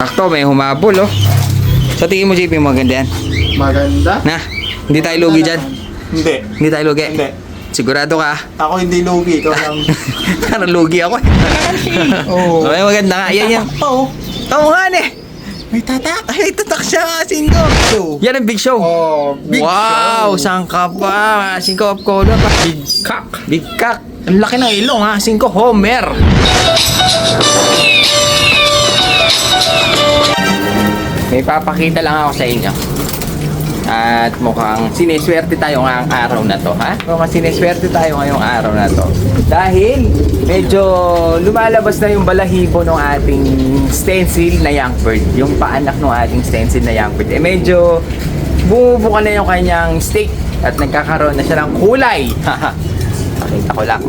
Sakto, may humabol, oh. Sa tingin mo, JP, maganda yan? Maganda? Na, hindi tayo lugi dyan. Hindi. Hindi tayo lugi. Hindi. Sigurado ka? Ako hindi lugi. Ikaw lang. Parang lugi ako. Oo. Okay, maganda nga. Yan yan. Oo. Tama nga, eh. May tatak. Ay, tatak siya, Singko. So, Yan ang big show. oh, big Wow, show. saan ka pa? Singko of color. Big cock. Big cock. Ang laki ng ilong, ha? Singko Homer. May papakita lang ako sa inyo. At mukhang sineswerte tayo ngayong araw na to, ha? Mukhang sineswerte tayo ngayong araw na to. Dahil medyo lumalabas na yung balahibo ng ating stencil na young bird. Yung paanak ng ating stencil na young bird. Medyo bumubuka na yung kanyang steak at nagkakaroon na siya ng kulay. Pakita ko lang.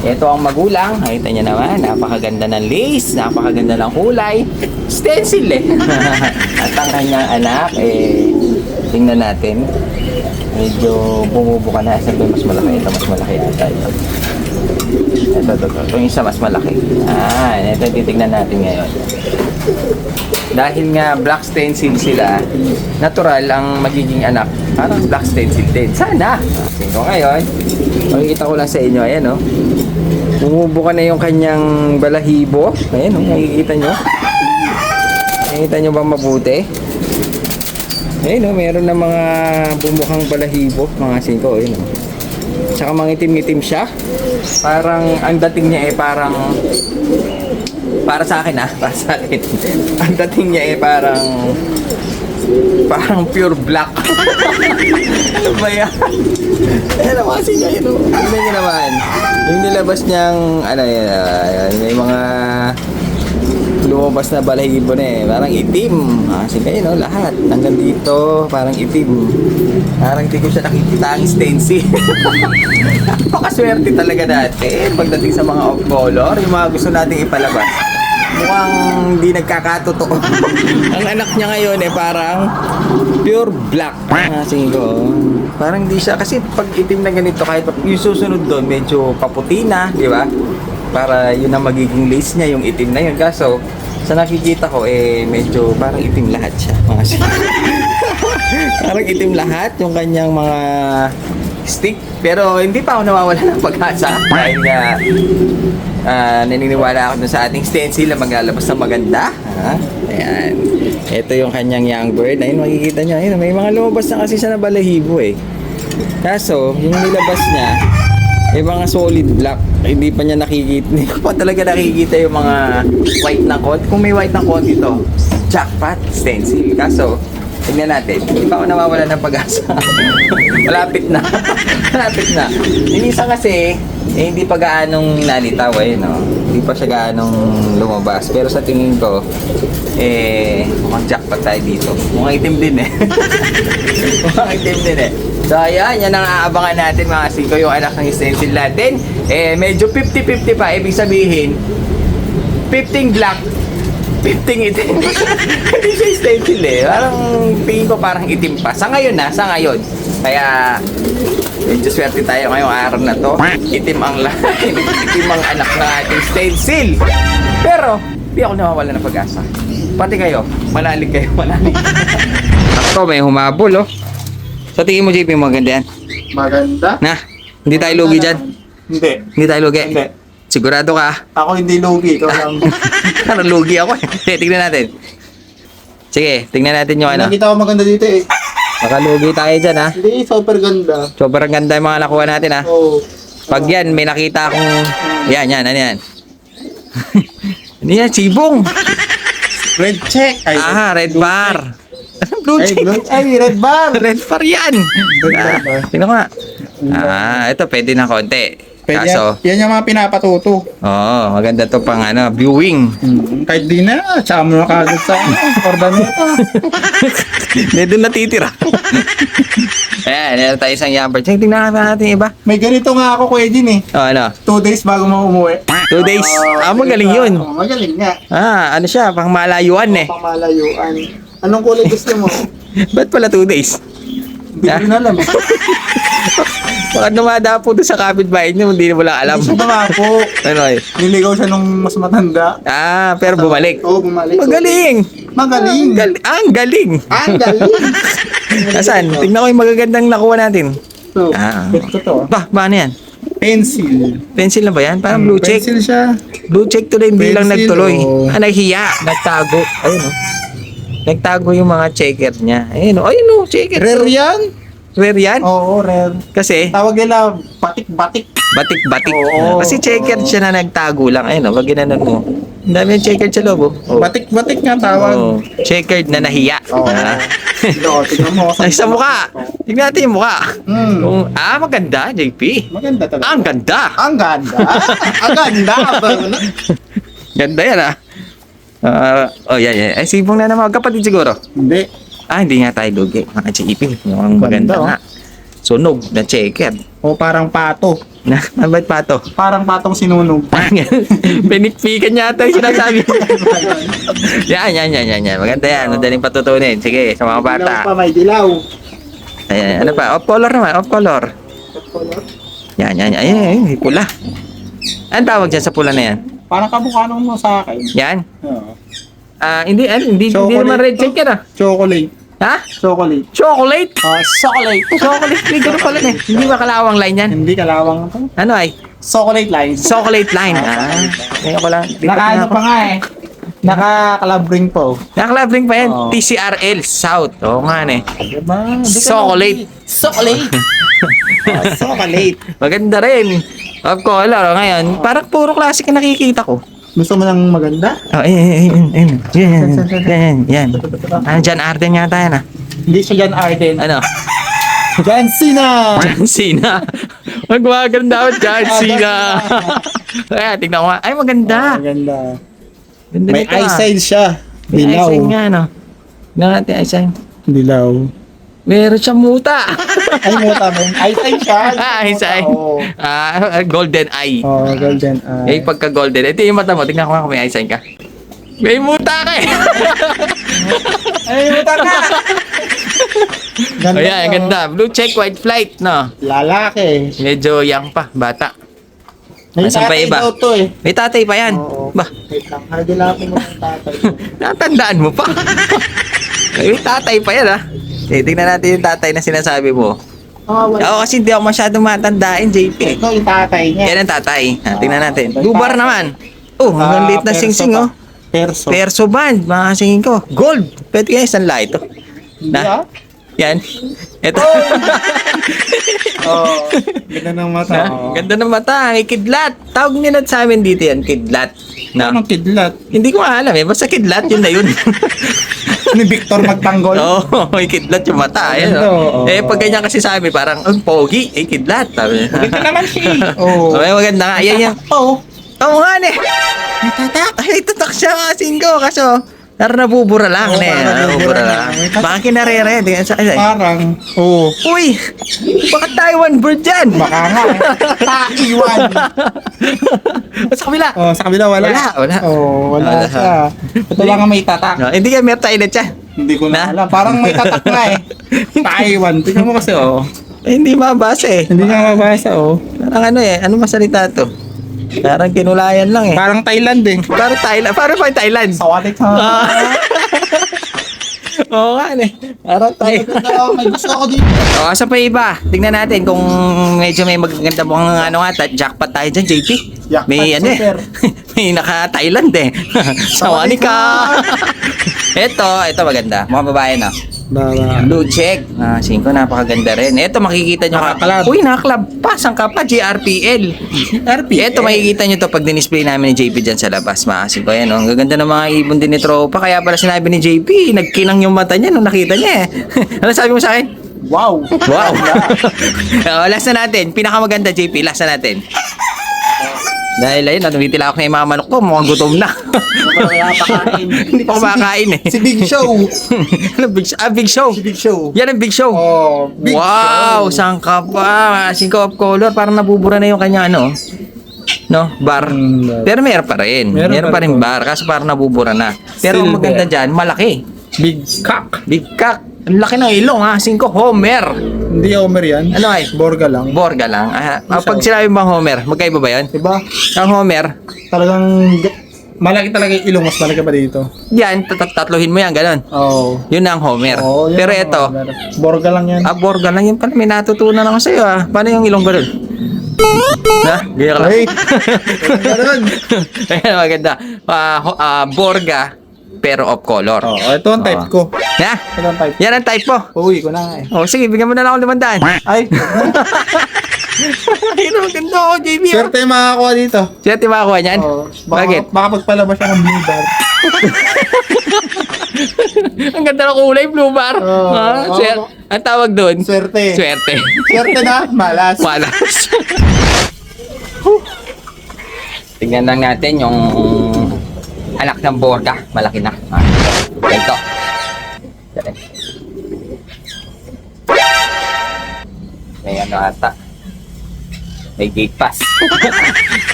Ito ang magulang. Nakita niyo naman. Napakaganda ng lace. Napakaganda ng kulay. Stencil eh. At ang kanyang anak, tingnan natin. Medyo bumubuka na. Sabi mas malaki. Ito mas malaki ata ito. Ito. Yung isa mas malaki. Ito titignan natin ngayon. Dahil nga black stencil sila, natural ang magiging anak. Parang black stencil din. Sana! So ngayon, makikita ko lang sa inyo. Ayan o. Bumubuka na yung kanyang balahibo. Ayan o, makikita nyo. Nakikita nyo ba mabuti? Ayan o, meron na mga bumukang balahibo. Mga singko, ayan o. Tsaka mangitim-ngitim siya. Parang, ang dating niya parang, para sa akin para sa akin. Ang dating niya parang pure black. Ano ba yan? Ayan naman kasi niya yun. Tignan niyo naman. Yung nilabas niyang, yan, may mga lumabas na balahibo na parang itim. Kasi kayo lahat. Hanggang dito, parang itim. Parang di ko siya nakikita ang stencil. Napakaswerte talaga dati. Pagdating sa mga off-color, yung mga gusto nating ipalabas. Mukhang hindi nagkakatotoo. Ang anak niya ngayon parang pure black. Kasi parang di siya, kasi pag itim na ganito, kahit yung susunod doon medyo paputi na, di ba? Para yun ang magiging lace niya, yung itim na yun. Kaso sa nakikita ko medyo parang itim lahat siya. Parang itim lahat yung kanyang mga stick. Pero hindi pa ako nawawala ng pag-asa dahil nga naniniwala ako dun sa ating stencil na maglalabas na maganda. Ayan. Ito yung kanyang young bird. Ayun, makikita nyo. Ayun, may mga lumabas na kasi siya na balahibo Kaso, yung nilabas niya, mga solid black. Hindi pa niya nakikita. Hindi ko pa talaga nakikita yung mga white na konti. Kung may white na konti ito, jackpot stencil. Kaso, tignan natin. Hindi pa ako nawawala ng pag-asa. Malapit na. Malapit na. Yung isa kasi, hindi pa gaanong nalitaw Hindi pa siya gaanong lumabas. Pero sa tingin ko, mukhang jackpot tayo dito. Mukhang itim din Mukhang itim din So ayan, yan ang aabangan natin mga singko, yung anak ng stencil natin. Medyo 50-50 pa. Ibig sabihin, 15 black, 15 itim. Hindi siya stencil Parang tingin ko parang itim pa. Sa ngayon sa ngayon. Kaya medyo swerte tayo ngayong araw na to. Itim ang itim ang anak ng ating stencil. Pero di ako nawawala ng pag-asa. Pati kayo, manalig kayo, manalig. Sakto, may humabol Sa tingin mo, JP, maganda yan? Maganda? Na, hindi tayo lugi dyan? Hindi. Hindi tayo lugi? Hindi. Sigurado ka? Ako hindi lugi. Ikaw lang. Parang lugi ako tignan natin. Sige, tignan natin yung Nakita ko maganda dito Baka lugi tayo dyan Hindi, super ganda. Sobrang ganda yung mga nakuha natin Oo. Pag yan, may nakita akong... Yan, ano yan? Ano yan? Sibong! Red check. Ay, Red bar! Blue check! red bar. Red bar yan! Tingnan ko nga. Ito pwede na konti. Kaso, yan yung mga pinapatuto. maganda to pang viewing. Kahit di na, tsaka mo na kagad sa ordaneta. Hindi doon natitira. Ayan tayo isang yamper. Tingnan natin iba. May ganito nga ako, Kuya Jin 2 days bago mo umuwi. 2 days. Magaling yun. Magaling nga. Ano siya, pang malayuan Pamalayuan. Anong kulay gusto mo? Ba't pala 2 days? Hindi ko rin alam. Baka dumadapo doon sa kapitbahay niyo, hindi mo lang alam. Hindi siya dumapo. Ano eh? Niligaw siya nung mas matanda. Ah, pero bumalik. Oo, bumalik. Magaling! Magaling. Ang galing! Ang galing. Asan? Tingnan ko yung magagandang nakuha natin. So, Ah. ito to. Ba, ano yan? Pencil. Pencil na ba yan? Parang blue check. Pencil siya. Blue check tuloy, hindi lang Pencil, nagtuloy. oh. Ah, naghiya. Nagtago. Ayun oh. Nagtago yung mga checker niya. Ayun oh. Ayun oh, checker. Rare yan? Rare yan? Oo, rare. Kasi, Tawag nila batik-batik. batik-batik. Oo. Kasi checkered siya na nagtago lang. Ayun oh, pag ginanon mo. Ang dami yung checkered sa loob oh. Oh. Batik-batik nga tawag. Oh. Checkered na nahiya. Oo. Ah. Oo, tignan mo. Ay, sa mukha. Tignan natin yung mukha. Hmm. Maganda, JP. Maganda talaga. Ang ganda. Ang ganda. Ang ganda. Ganda yan ah. Yan. Ay, sibong na naman. Kapatid siguro. Hindi. Hindi nga tayo lugi. Mga JP. Mukhang maganda Ganda, oh. nga. Sunog na checkered. O parang pato. Ba't pa to? Parang patong sinunog. Pinikpikan yata yung sinasabi. Yan. Maganda yan. Madaling patutunin. Sige, sa mga bata. Dilaw pa, may dilaw. Ayan, ano pa? Off color naman, off color. Yan. Ay, pula. Anong tawag dyan sa pula na yan? Parang kamukha nung mo sa akin. Yan? Oo. Hindi naman red check yan ah. Chocolate. Ha? Chocolate. Chocolate? Chocolate. Chocolate, may ganun pala eh. Hindi ba kalawang line yan? Hindi kalawang to. Ano ay? Chocolate lines. Chocolate line. Ngayon ko lang. Nakaano pa nga eh. Nakakalabring po. Nakalabring pa yan. Oo. TCRL South. Oo nga eh. Diba? Chocolate. Chocolate. Chocolate. Maganda rin. Of color. Ngayon, parang puro classic ang nakikita ko. Gusto mo ng maganda? Oh, yan. John Arden yata yan ah. Hindi siya John Arden. Ano? John Cena. John Cena. Magmaganda ako, John Cena. Kaya, tignan ko nga. Ay, maganda. Maganda. Ganda May nito, ah. eyesight siya. May Dilaw. eyesight nga, no? Tignan natin, eyesight. Dilaw. Meron siyang muta. Ay, mo tama. Eyesight siya. Eyesight. Oo. Golden eye. Oh, golden eye. Eh, pagka golden. Ito yung mata mo. Tignan ko nga kung may eyesight ka. May muta ka eh. Ay, mo tama. Ganda. Ayan, ang ganda. Blue check, white flight, no? Lalaki. Medyo young pa, bata. May Asan pa tatay iba? daw to eh. May tatay pa yan. Oo. Ba, Wait lang. Hardilapin mo ng tatay. natandaan mo pa. May tatay pa yan ah. Tingnan natin yung tatay na sinasabi mo. Ako kasi hindi ako masyadong matandaan, JP. Ito yung tatay niya. Yan ang tatay. Tingnan natin. Dubar naman. Oh, ang liit na singsing oh. Perso. Perso band, mga singin ko. Gold. Pwede kaya isang light oh. Hindi Na? ah. Yan. Ito. Oh, ganda ng mata. Oh. Ganda ng mata. May kidlat. Tawag nila sa amin dito yan, kidlat. Na. Anong kidlat? Hindi ko alam eh. Basta kidlat, yun na yun. Ni Victor Magtanggol. Oo, may kidlat yung mata. Ayan, Oo. Eh, pag ganyan kasi sa amin, parang, ang pogi, eh, kidlat. Sabi. Ganda naman siya. Oh. Okay, maganda nga. Ayan yan. Oh. Oo nga, ne. May tatak. Ay, tatak siya kasing ko. Kaso, nabubura lang, Oo, ne. parang Nabubura lang. May tatak. Baka kinarere. Parang. Oh. Uy, baka Taiwan bird dyan. Baka nga. Taiwan. Sa kabila. Oh, sa kabila wala. Wala. Oh, wala Wala. siya. Ito lang ang may tatak. No, hindi ka may Thailand siya. Hindi ko Na? na alam. Parang may tatak na eh. Taiwan. Tingnan mo kasi oh. Eh, hindi mabasa eh. Hindi nga mabasa oh. Parang ano eh, ano masalita to? Parang kinulayan lang eh. Parang Thailand eh. Parang Thailand, parang pa Thailand. Sawadik ha. Oo nga eh. Parang Thailand. May gusto ako dito. O, asa pa iba? Tignan natin kung medyo may magaganda mo ano nga, jackpot tayo dyan, JP. Jackpot, May ano eh. super. May naka-Thailand eh. Sawani ka. Ito maganda. Mga babae na. Blue check. 5, napakaganda rin. Ito makikita nyo. Nakaklab. Uy, nakaklab. Pasang ka pa, GRPL. RP. Ito makikita nyo to pag dinisplay namin ni JP dyan sa labas. Maasin ko yan. Oh. Ang gaganda ng mga ibon din ni Tropa. Kaya pala sinabi ni JP, nagkinang yung mata niya nung nakita niya eh. Ano sabi mo sa akin? Wow. Wow. Last na natin. Pinakamaganda JP. Last na natin. Dahil ayun, natumitila ako na yung mga manok ko. Mukhang gutom na. Hindi pa kumakain eh. Si Big Show. Ano, Big Show. Si Big Show. Yan ang Big Show. Oh, Big Wow, Show. saan ka pa? 5 of color, parang nabubura na yung kanya ano. No, bar. Pero meron pa rin. Meron pa rin bar, kaso parang nabubura na. Pero ang Silver. maganda dyan, malaki. Big Cock. Big cock. Ang laki ng ilong ha. 5 Homer. Hindi Homer yan. Ano ay? Borga lang. Borga lang. Pag sinabi bang Homer, magkaiba ba yan? Diba? Ang Homer, Talagang malaki talaga yung ilong. Mas malaki pa dito. yan, tatluhin mo yan, ganun. Oo. Yun ang Homer. Oo, yun Pero ang ito, Homer. Borga lang yan. Borga lang yun pala. May natutunan ako sa'yo ah. Paano yung ilong ganun? Na? Ganyan ka lang. Hey! Ganun. Ayan, maganda. Borga, pero off color. Oo, ito ang type ko. Na? Ito ang type. Yan ang type mo. Uwi ko na eh. Oh, sige, bigyan mo na lang ako 500. Ay! Ayun, maganda ako, JB. Swerte yung makakakuha dito. Swerte makakuha niyan? Oo. Bakit? Baka pagpalabas siya ng blue bar. Ang ganda ng kulay, blue bar. Oo. Ang tawag doon? Swerte. Swerte. Swerte na, malas. Malas. Tingnan lang natin yung anak ng Borga. Malaki na. Ito. May ano ata. May gate pass.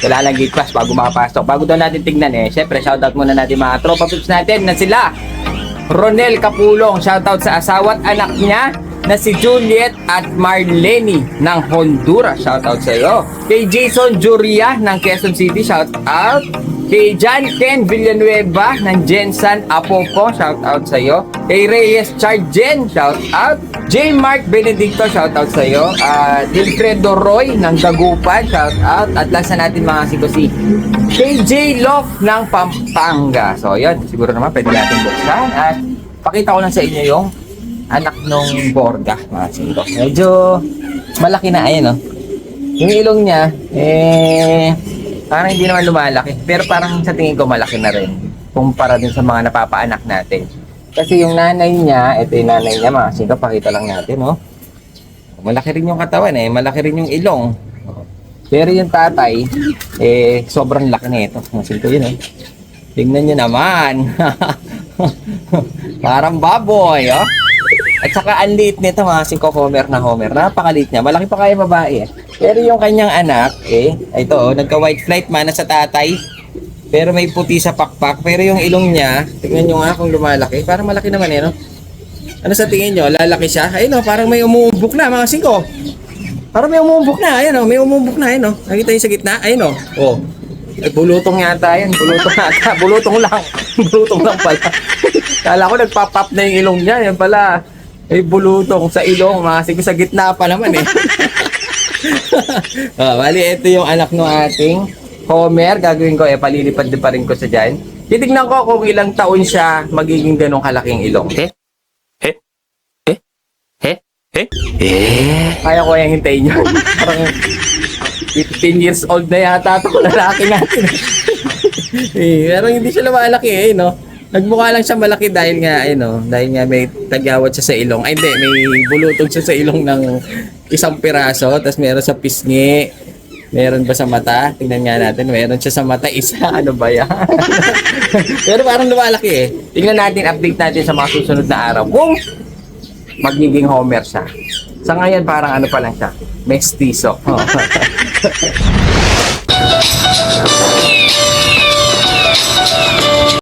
Kailangan gate pass bago makapasok. Bago daw natin tignan syempre shoutout muna natin mga tropa pips natin na sila Ronel Capulong. Shoutout sa asawa at anak niya na si Juliet at Marlene ng Honduras. Shoutout sa iyo. Kay Jason Juria ng Quezon City. Shoutout. Kay John Ken Villanueva ng Jensan Apopo. Shoutout sa iyo. Kay Reyes Chargen. Shoutout. J. Mark Benedicto. Shoutout sa iyo. Dilfredo Roy ng Dagupan. Shoutout. At last na natin mga sikosi. Kay J. Love ng Pampanga. So yun. Siguro naman pwede natin buksan. At pakita ko lang sa inyo yung anak nung Borga, mga singko. Medyo malaki na, ayun, no? Yung ilong niya, parang hindi naman lumalaki. Pero parang sa tingin ko malaki na rin. Kumpara din sa mga napapaanak natin. Kasi yung nanay niya, ito yung nanay niya, mga singko, pakita lang natin, no? Malaki rin yung katawan, malaki rin yung ilong. Pero yung tatay, sobrang laki na ito. Mga singko yun, tingnan nyo naman. Parang baboy, oh. At saka ang liit nito mga 5 Homer na Homer. Napakaliit niya. Malaki pa kaya babae Pero yung kanyang anak, ito nagka-white flight man sa tatay. Pero may puti sa pakpak. Pero yung ilong niya, tingnan nyo nga kung lumalaki. Parang malaki naman no? Ano sa tingin nyo? Lalaki siya? Ayun parang may umuubok na mga 5. Parang may umuubok na. Ayun may umuubok na. Ayun nakita yung sa gitna? Ayun oh. Bulutong yata yan. Bulutong yata. Bulutong lang. Bulutong lang pala. Kala ko nagpa-pop na yung ilong niya. Yan pala. Bulutong sa ilong. Mga sa gitna pa naman bali, ito yung anak ng ating Homer. Gagawin ko palilipad din pa rin ko sa dyan. Titignan ko kung ilang taon siya magiging ganong kalaking ilong. Kaya ko yung hintayin yun. Parang 15 years old na yata ito lalaki natin. Pero hindi siya lumalaki no? Nagmukha lang siya malaki dahil nga dahil nga may tagyawat siya sa ilong. Ay hindi, may bulutog siya sa ilong ng isang piraso, tapos meron sa pisngi. Meron ba sa mata? Tingnan nga natin, meron siya sa mata isa. Ano ba yan? Pero parang lumalaki Tingnan natin, update natin sa mga susunod na araw kung magiging Homer siya. Sa ngayon parang ano pa lang siya, mestizo.